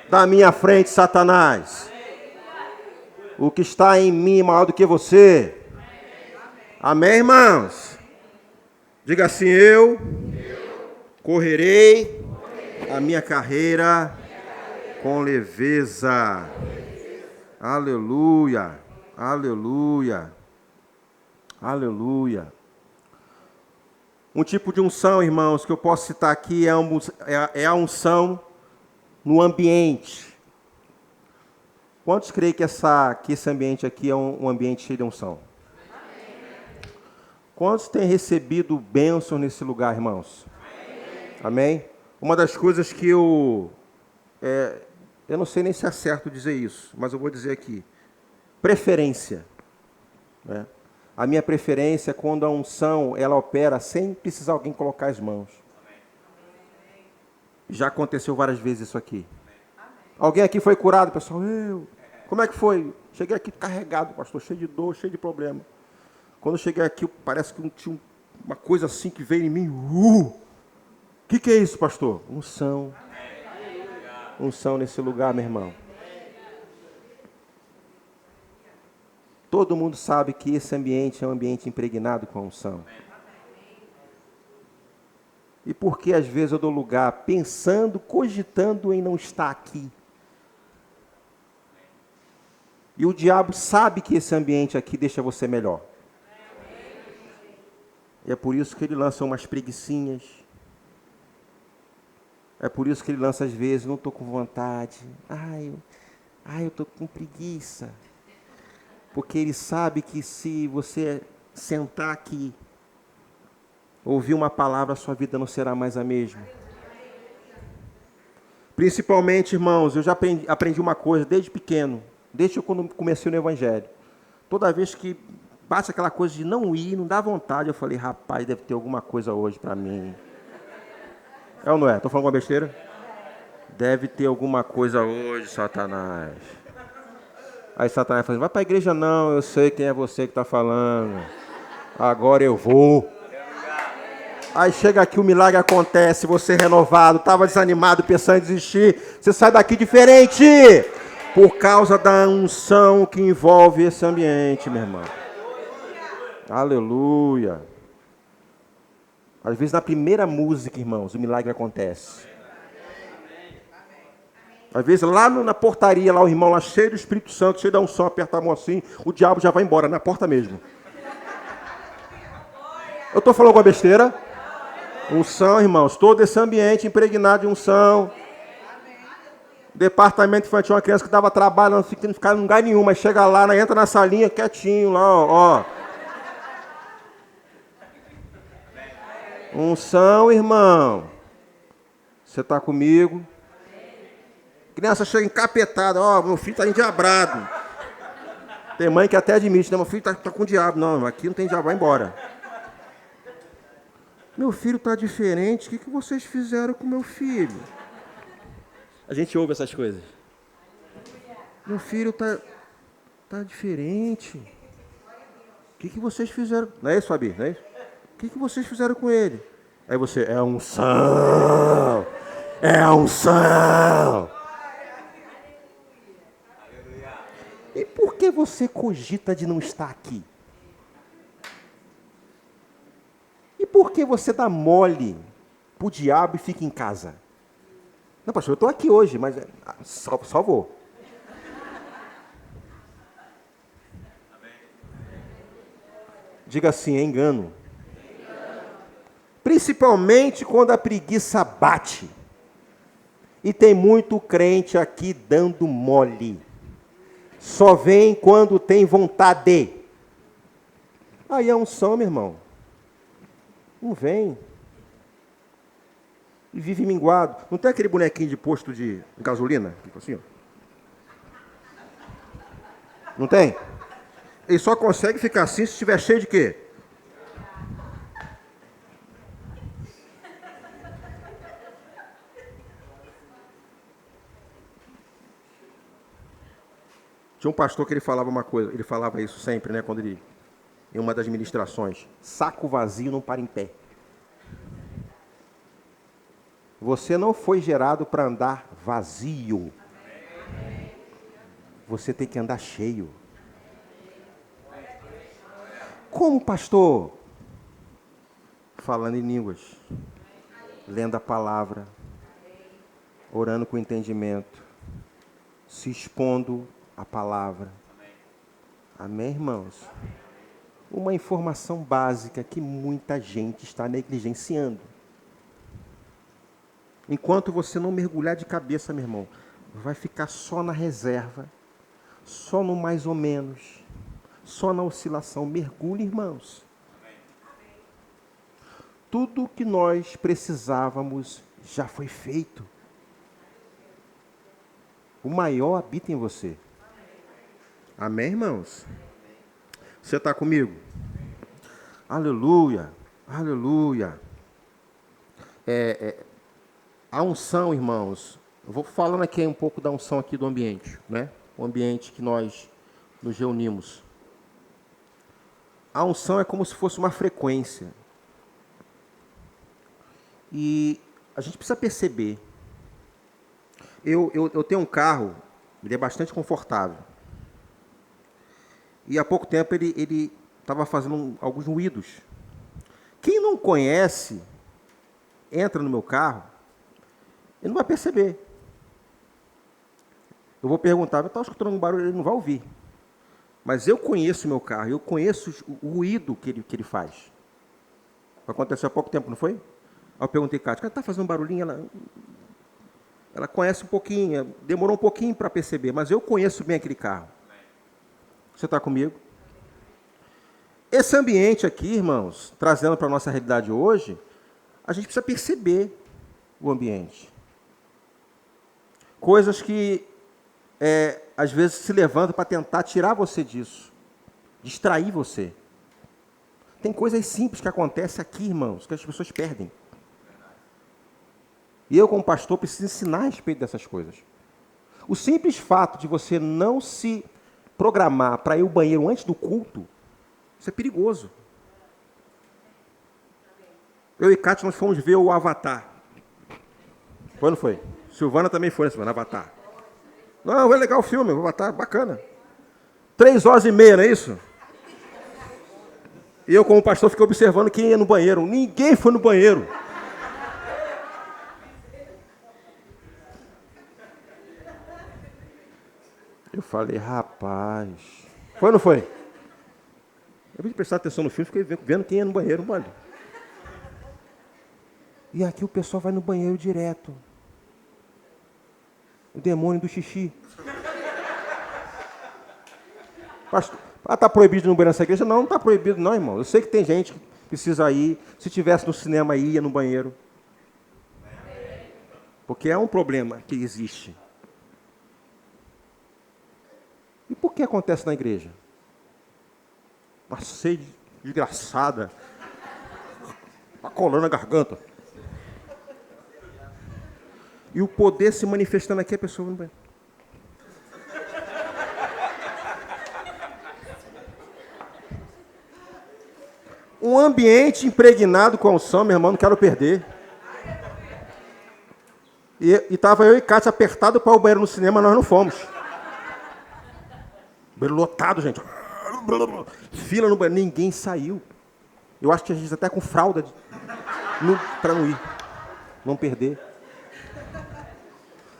da minha frente, Satanás. O que está em mim é maior do que você. Amém, irmãos? Diga assim, eu correrei a minha carreira com leveza. Aleluia, aleluia, aleluia. Um tipo de unção, irmãos, que eu posso citar aqui é a unção no ambiente. Quantos creem que esse ambiente aqui é um ambiente cheio de unção? Quantos têm recebido bênção nesse lugar, irmãos? Amém? Uma das coisas que eu não sei nem se é certo dizer isso, mas eu vou dizer aqui. Preferência. Né? A minha preferência é quando a unção, ela opera sem precisar alguém colocar as mãos. Já aconteceu várias vezes isso aqui. Alguém aqui foi curado, pessoal? Como é que foi? Cheguei aqui carregado, pastor, cheio de dor, cheio de problema. Quando eu cheguei aqui, parece que tinha uma coisa assim que veio em mim. O que é isso, pastor? Unção. Unção nesse lugar, meu irmão. Todo mundo sabe que esse ambiente é um ambiente impregnado com a unção. E por que às vezes eu dou lugar pensando, cogitando em não estar aqui? E o diabo sabe que esse ambiente aqui deixa você melhor. E é por isso que ele lança umas preguicinhas. É por isso que ele lança às vezes, não estou com vontade. Eu estou com preguiça. Porque ele sabe que se você sentar aqui, ouvir uma palavra, a sua vida não será mais a mesma. Principalmente, irmãos, eu já aprendi uma coisa desde pequeno, desde quando comecei no Evangelho. Toda vez que passa aquela coisa de não ir, não dá vontade, eu falei, rapaz, deve ter alguma coisa hoje para mim. É ou não é? Estou falando uma besteira? Deve ter alguma coisa hoje, Satanás. Aí Satanás fala, vai para a igreja não, eu sei quem é você que está falando. Agora eu vou. Aí chega aqui, o milagre acontece, você é renovado, estava desanimado, pensando em desistir. Você sai daqui diferente. Por causa da unção que envolve esse ambiente, meu irmão. Aleluia. Às vezes na primeira música, irmãos, o milagre acontece. Às vezes lá na portaria, lá o irmão lá cheio do Espírito Santo, cheio da unção, aperta a mão assim, o diabo já vai embora, na porta mesmo. Eu estou falando alguma besteira? Unção, irmãos, todo esse ambiente impregnado de unção. Departamento infantil, uma criança que dava trabalho, não ficava em lugar nenhum, mas chega lá, entra na salinha, quietinho lá, ó. Unção, irmão. Você está comigo? Criança chega encapetada, meu filho está endiabrado. Tem mãe que até admite, né? Meu filho está com o diabo. Não, aqui não tem diabo, vai embora. Meu filho está diferente, o que vocês fizeram com meu filho? A gente ouve essas coisas. Meu filho está diferente. O que vocês fizeram? Não é isso, Fabi? Não é isso? O que vocês fizeram com ele? Aí você, é unção. É unção. E por que você cogita de não estar aqui? E por que você dá mole pro diabo e fica em casa? Não, pastor, eu estou aqui hoje, mas só vou. Diga assim, é engano. Principalmente quando a preguiça bate. E tem muito crente aqui dando mole. Só vem quando tem vontade. Aí é unção, meu irmão. Não vem. E vive minguado. Não tem aquele bonequinho de posto de gasolina? Tipo assim, ó. Não tem? Ele só consegue ficar assim se estiver cheio de quê? Tinha um pastor que ele falava uma coisa, ele falava isso sempre, né, quando ele, em uma das ministrações, saco vazio não para em pé. Você não foi gerado para andar vazio. Você tem que andar cheio. Como, pastor? Falando em línguas, lendo a palavra, orando com entendimento, se expondo à palavra. Amém, irmãos? Uma informação básica que muita gente está negligenciando. Enquanto você não mergulhar de cabeça, meu irmão, vai ficar só na reserva, só no mais ou menos, só na oscilação. Mergulhe, irmãos. Tudo o que nós precisávamos já foi feito. O maior habita em você. Amém, irmãos? Você está comigo? Aleluia, aleluia. A unção, irmãos, eu vou falando aqui um pouco da unção aqui do ambiente, né? O ambiente que nós nos reunimos. A unção é como se fosse uma frequência. E a gente precisa perceber. Eu tenho um carro, ele é bastante confortável. E há pouco tempo ele estava fazendo alguns ruídos. Quem não conhece, entra no meu carro, ele não vai perceber. Eu vou perguntar, eu estava escutando um barulho, ele não vai ouvir. Mas eu conheço o meu carro, eu conheço o ruído que ele faz. Aconteceu há pouco tempo, não foi? Aí eu perguntei, Cátia, está fazendo um barulhinho? Ela conhece um pouquinho, demorou um pouquinho para perceber, mas eu conheço bem aquele carro. Você está comigo? Esse ambiente aqui, irmãos, trazendo para a nossa realidade hoje, a gente precisa perceber o ambiente. Coisas que, às vezes, se levantam para tentar tirar você disso, distrair você. Tem coisas simples que acontecem aqui, irmãos, que as pessoas perdem. E eu, como pastor, preciso ensinar a respeito dessas coisas. O simples fato de você não se programar para ir ao banheiro antes do culto, isso é perigoso. Eu e Cátia, nós fomos ver o Avatar. Foi ou não foi? Silvana também foi, né, Avatar. Não, é legal o filme, o Avatar, bacana. 3h30, não é isso? E eu, como pastor, fiquei observando quem ia no banheiro. Ninguém foi no banheiro. Eu falei, rapaz. Foi ou não foi? Eu vim prestar atenção no filme, fiquei vendo quem ia no banheiro, olha. E aqui o pessoal vai no banheiro direto. O demônio do xixi. Pastor, está proibido no banheiro nessa igreja? Não, não está proibido não, irmão. Eu sei que tem gente que precisa ir. Se tivesse no cinema aí, ia no banheiro. Porque é um problema que existe. E por que acontece na igreja? Uma sede desgraçada. Está colando a garganta. E o poder se manifestando aqui, a pessoa não vai. Um ambiente impregnado com a unção, meu irmão, não quero perder. E estava eu e Cátia apertado para o banheiro no cinema, nós não fomos. Banheiro lotado, gente. Fila no banheiro, ninguém saiu. Eu acho que a gente até com fralda para não ir, não perder.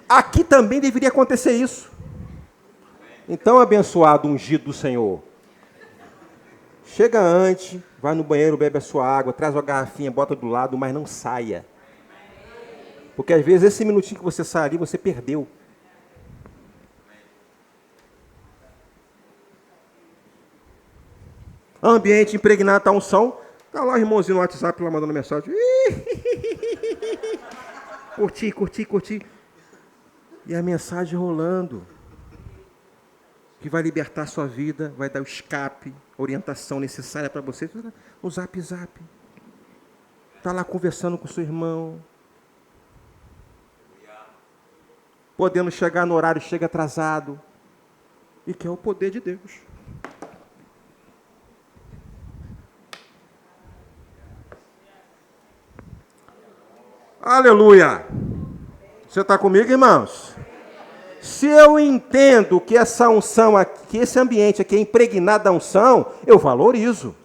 Aqui também deveria acontecer isso. Então, abençoado, ungido do Senhor, chega antes, vai no banheiro, bebe a sua água, traz uma garrafinha, bota do lado, mas não saia. Porque às vezes esse minutinho que você sai ali, você perdeu. Ambiente impregnado da unção. Tá lá o irmãozinho no WhatsApp lá mandando mensagem. Curti. E a mensagem rolando. Que vai libertar a sua vida, vai dar o escape, orientação necessária para você. No zap. Tá lá conversando com seu irmão. Podendo chegar no horário, chega atrasado. E que é o poder de Deus. Aleluia! Você está comigo, irmãos? Se eu entendo que essa unção aqui, que esse ambiente aqui é impregnado da unção, eu valorizo.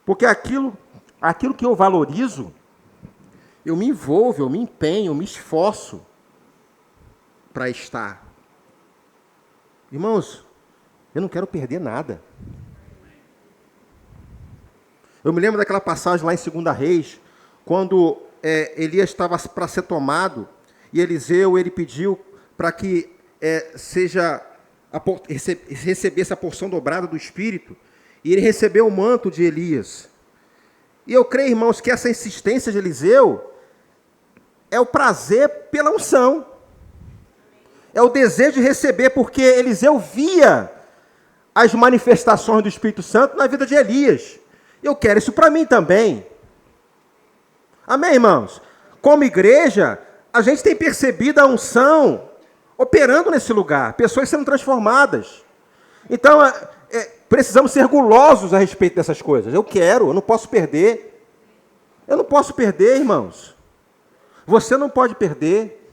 Porque aquilo que eu valorizo, eu me envolvo, eu me empenho, eu me esforço para estar. Irmãos, eu não quero perder nada. Eu me lembro daquela passagem lá em 2 Reis, quando Elias estava para ser tomado, e Eliseu ele pediu para que recebesse a porção dobrada do Espírito, e ele recebeu o manto de Elias. E eu creio, irmãos, que essa insistência de Eliseu é o prazer pela unção. É o desejo de receber, porque Eliseu via as manifestações do Espírito Santo na vida de Elias. Eu quero isso para mim também. Amém, irmãos? Como igreja, a gente tem percebido a unção operando nesse lugar, pessoas sendo transformadas. Então, precisamos ser gulosos a respeito dessas coisas. Eu não posso perder. Eu não posso perder, irmãos. Você não pode perder.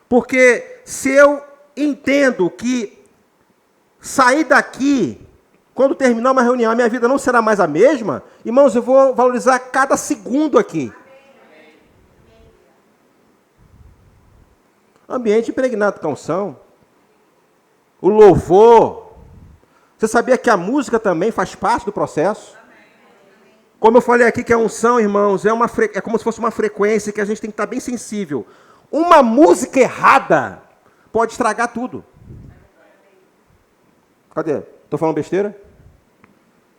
Porque se eu entendo que sair daqui, quando terminar uma reunião, a minha vida não será mais a mesma, irmãos, eu vou valorizar cada segundo aqui. Ambiente impregnado com unção. O louvor. Você sabia que a música também faz parte do processo? Como eu falei aqui que a unção, irmãos, é como se fosse uma frequência que a gente tem que estar bem sensível. Uma música errada pode estragar tudo. Cadê? Estou falando besteira?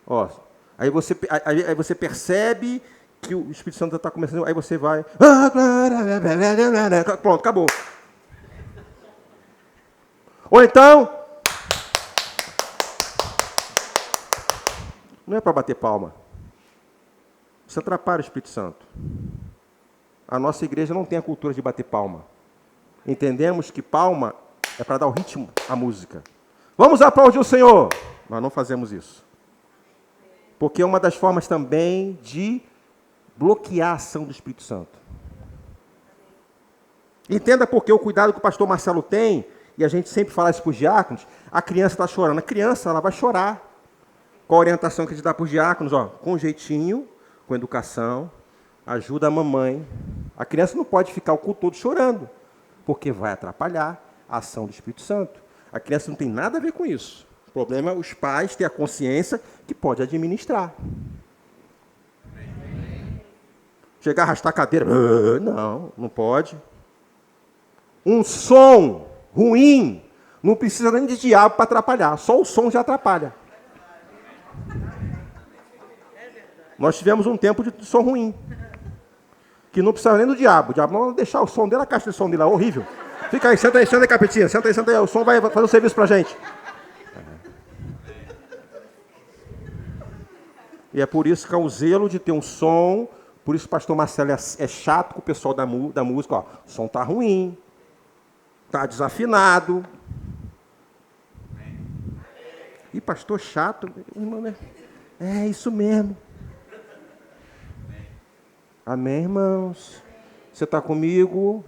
Ó, aí você percebe que o Espírito Santo está começando, aí você vai... Pronto, acabou. Ou então... Não é para bater palma. Isso atrapalha o Espírito Santo. A nossa igreja não tem a cultura de bater palma. Entendemos que palma é para dar o ritmo à música. Vamos aplaudir o Senhor. Nós não fazemos isso. Porque é uma das formas também de bloquear a ação do Espírito Santo. Entenda porque o cuidado que o pastor Marcelo tem, e a gente sempre fala isso para os diáconos, a criança está chorando. A criança ela vai chorar. Qual a orientação que a gente dá para os diáconos? Ó, com jeitinho, com educação, ajuda a mamãe. A criança não pode ficar o culto todo chorando, porque vai atrapalhar a ação do Espírito Santo. A criança não tem nada a ver com isso. O problema é os pais terem a consciência que pode administrar. Chegar a arrastar a cadeira. Não pode. Um som ruim não precisa nem de diabo para atrapalhar. Só o som já atrapalha. Nós tivemos um tempo de som ruim. Que não precisava nem do diabo. O diabo não vai deixar o som dele, a caixa de som dele lá, horrível. Fica aí, senta aí, capetinha. Senta aí. O som vai fazer um serviço pra gente. E é por isso que é o zelo de ter um som. Por isso o pastor Marcelo é chato com o pessoal da música. Ó, o som tá ruim. Tá desafinado. E pastor chato, irmão, né? É isso mesmo. Amém, irmãos? Você está comigo?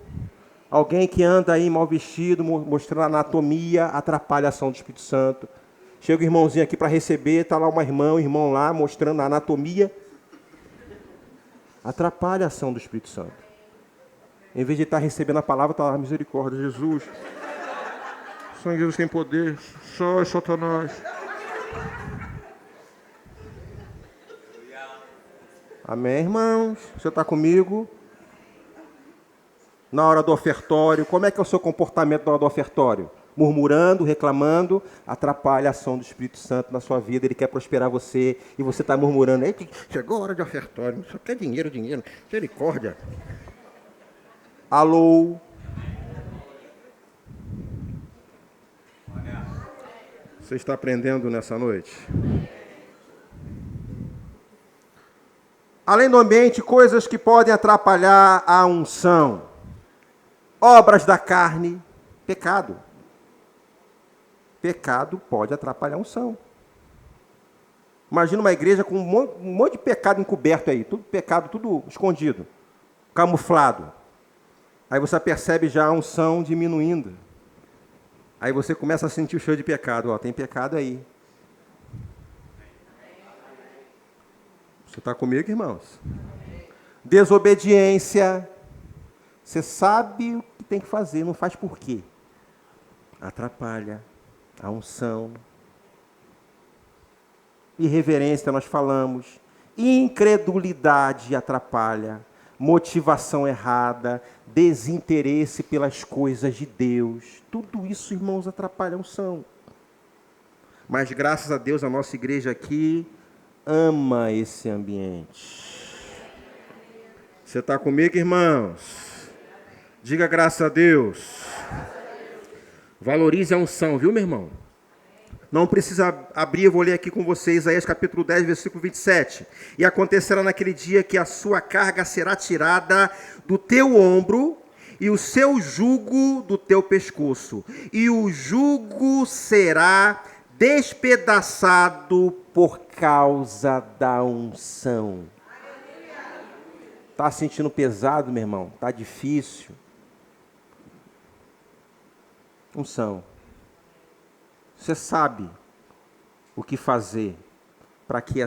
Alguém que anda aí mal vestido, mostrando anatomia, atrapalha a ação do Espírito Santo. Chega o irmãozinho aqui para receber, está lá uma irmã, um irmão lá, mostrando a anatomia. Atrapalha a ação do Espírito Santo. Em vez de estar recebendo a palavra, está lá, misericórdia, Jesus. Só Jesus tem poder, só é Satanás. Amém, irmãos? Você está comigo? Na hora do ofertório, como é que é o seu comportamento na hora do ofertório? Murmurando, reclamando, atrapalha a ação do Espírito Santo na sua vida. Ele quer prosperar você e você está murmurando. Chegou a hora de ofertório, só quer dinheiro, dinheiro, misericórdia. Alô? Você está aprendendo nessa noite? Além do ambiente, coisas que podem atrapalhar a unção. Obras da carne, pecado. Pecado pode atrapalhar a unção. Imagina uma igreja com um monte de pecado encoberto aí, tudo pecado, tudo escondido, camuflado. Aí você percebe já a unção diminuindo. Aí você começa a sentir o cheiro de pecado. Ó, tem pecado aí. Você está comigo, irmãos? Desobediência. Você sabe o que tem que fazer, não faz por quê? Atrapalha a unção. Irreverência, nós falamos. Incredulidade atrapalha. Motivação errada. Desinteresse pelas coisas de Deus. Tudo isso, irmãos, atrapalha a unção. Mas graças a Deus, a nossa igreja aqui ama esse ambiente. Você está comigo, irmãos? Diga graças a Deus. Valorize a unção, viu, meu irmão? Não precisa abrir, eu vou ler aqui com vocês, Isaías capítulo 10, versículo 27. E acontecerá naquele dia que a sua carga será tirada do teu ombro e o seu jugo do teu pescoço. E o jugo será despedaçado por causa da unção. Está sentindo pesado, meu irmão? Está difícil? Unção. Você sabe o que fazer para que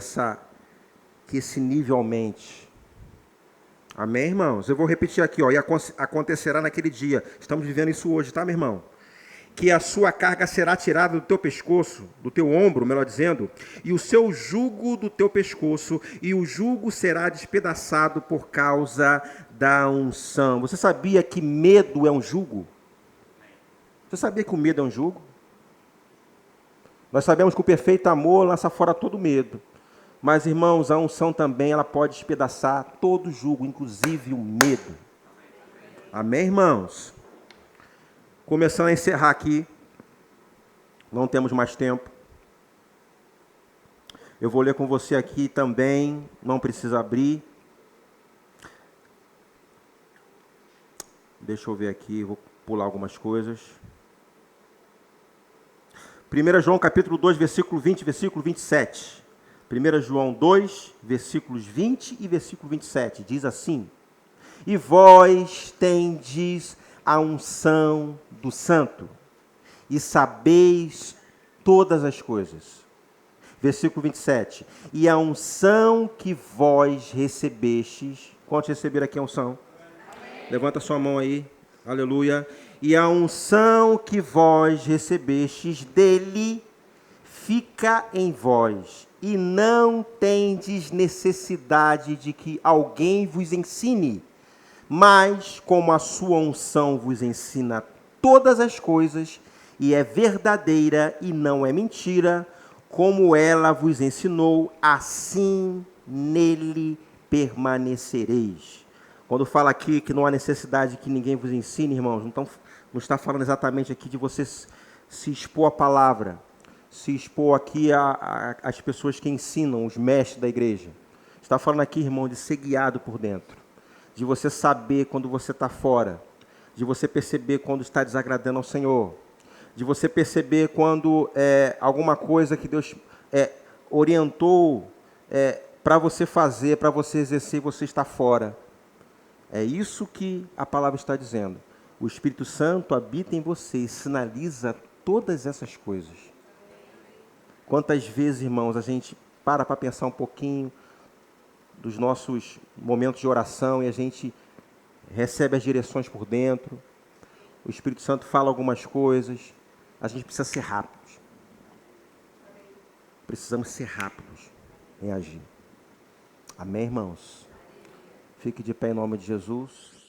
esse nível aumente. Amém, irmãos? Eu vou repetir aqui, ó. E acontecerá naquele dia. Estamos vivendo isso hoje, tá, meu irmão? Que a sua carga será tirada do teu pescoço, do teu ombro, melhor dizendo, e o seu jugo do teu pescoço, e o jugo será despedaçado por causa da unção. Você sabia que medo é um jugo? Você sabia que o medo é um jugo? Nós sabemos que o perfeito amor lança fora todo medo. Mas, irmãos, a unção também ela pode despedaçar todo jugo, inclusive o medo. Amém, irmãos? Começando a encerrar aqui. Não temos mais tempo. Eu vou ler com você aqui também. Não precisa abrir. Deixa eu ver aqui. Vou pular algumas coisas. 1 João capítulo 2, versículo 20 e versículo 27. 1 João 2, versículos 20 e versículo 27. Diz assim: E vós tendes a unção do Santo, e sabeis todas as coisas. Versículo 27. E a unção que vós recebestes. Quantos receberam aqui a unção? Amém. Levanta sua mão aí. Aleluia. E a unção que vós recebestes dele fica em vós, e não tendes necessidade de que alguém vos ensine, mas como a sua unção vos ensina todas as coisas, e é verdadeira e não é mentira, como ela vos ensinou, assim nele permanecereis. Quando fala aqui que não há necessidade que ninguém vos ensine, irmãos, não está falando exatamente aqui de você se expor à palavra, se expor aqui às pessoas que ensinam, os mestres da igreja. Está falando aqui, irmão, de ser guiado por dentro, de você saber quando você está fora, de você perceber quando está desagradando ao Senhor, de você perceber quando alguma coisa que Deus orientou para você fazer, para você exercer, você está fora. É isso que a palavra está dizendo. O Espírito Santo habita em você e sinaliza todas essas coisas. Quantas vezes, irmãos, a gente para pensar um pouquinho dos nossos momentos de oração e a gente recebe as direções por dentro, o Espírito Santo fala algumas coisas, a gente precisa ser rápidos. Precisamos ser rápidos em agir. Amém, irmãos? Fique de pé em nome de Jesus.